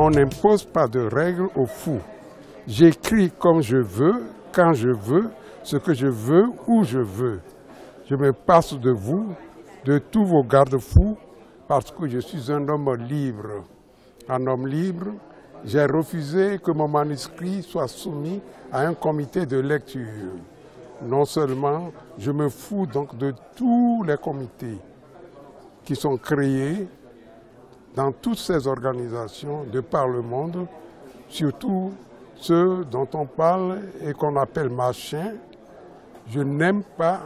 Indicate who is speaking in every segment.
Speaker 1: On n'impose pas de règles aux fous. J'écris comme je veux, quand je veux, ce que je veux, où je veux. Je me passe de vous, de tous vos garde-fous, parce que je suis un homme libre. Un homme libre, j'ai refusé que mon manuscrit soit soumis à un comité de lecture. Non seulement, je me fous donc de tous les comités qui sont créés dans toutes ces organisations de par le monde, surtout ceux dont on parle et qu'on appelle machins. Je n'aime pas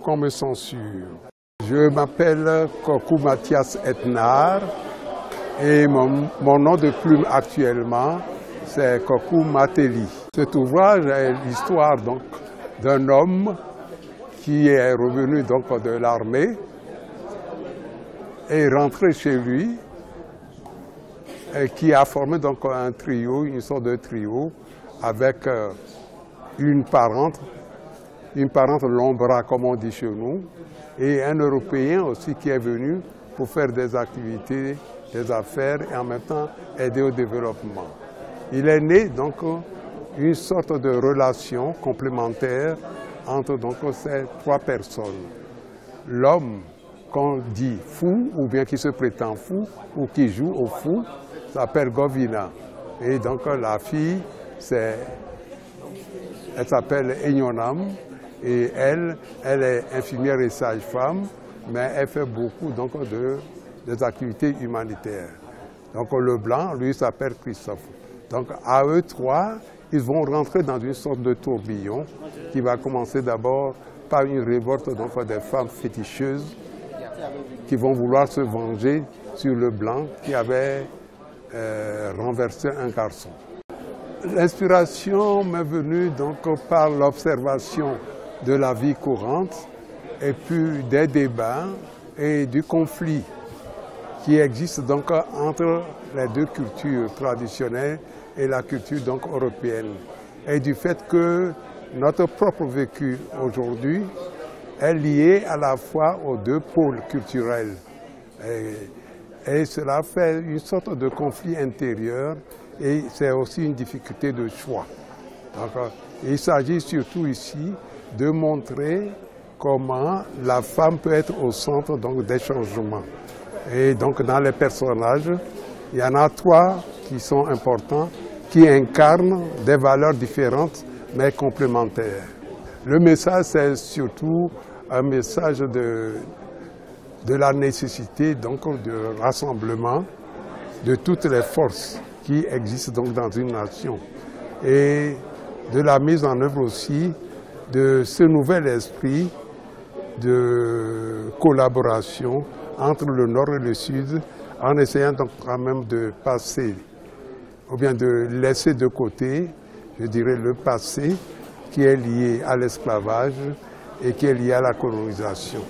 Speaker 1: qu'on me censure. Je m'appelle Kokou Mathias Etnar et mon nom de plume actuellement, c'est Kokou Mateli. Cet ouvrage est l'histoire donc d'un homme qui est revenu donc de l'armée et rentré chez lui et qui a formé donc un trio, une sorte de trio avec une parente lombra comme on dit chez nous, et un Européen aussi qui est venu pour faire des activités, des affaires et en même temps aider au développement. Il est né donc une sorte de relation complémentaire entre donc ces trois personnes. L'homme qu'on dit fou ou bien qui se prétend fou ou qui joue au fou s'appelle Govina. Et donc la fille, elle s'appelle Enyonam. Et elle est infirmière et sage-femme, mais elle fait beaucoup donc, des activités humanitaires. Donc le blanc, lui, s'appelle Christophe. Donc à eux trois, ils vont rentrer dans une sorte de tourbillon qui va commencer d'abord par une révolte donc, des femmes féticheuses qui vont vouloir se venger sur le blanc qui avait renversé un garçon. L'inspiration m'est venue donc par l'observation de la vie courante et puis des débats et du conflit qui existe donc entre les deux cultures traditionnelles et la culture donc européenne. Et du fait que notre propre vécu aujourd'hui est lié à la fois aux deux pôles culturels. Et cela fait une sorte de conflit intérieur et c'est aussi une difficulté de choix. Donc, il s'agit surtout ici de montrer comment la femme peut être au centre donc, des changements. Et donc dans les personnages, il y en a trois qui sont importants, qui incarnent des valeurs différentes mais complémentaires. Le message, c'est surtout un message de la nécessité donc, de rassemblement de toutes les forces qui existent donc, dans une nation et de la mise en œuvre aussi de ce nouvel esprit de collaboration entre le Nord et le Sud, en essayant donc quand même de passer, ou bien de laisser de côté, je dirais, le passé qui est lié à l'esclavage et qui est lié à la colonisation.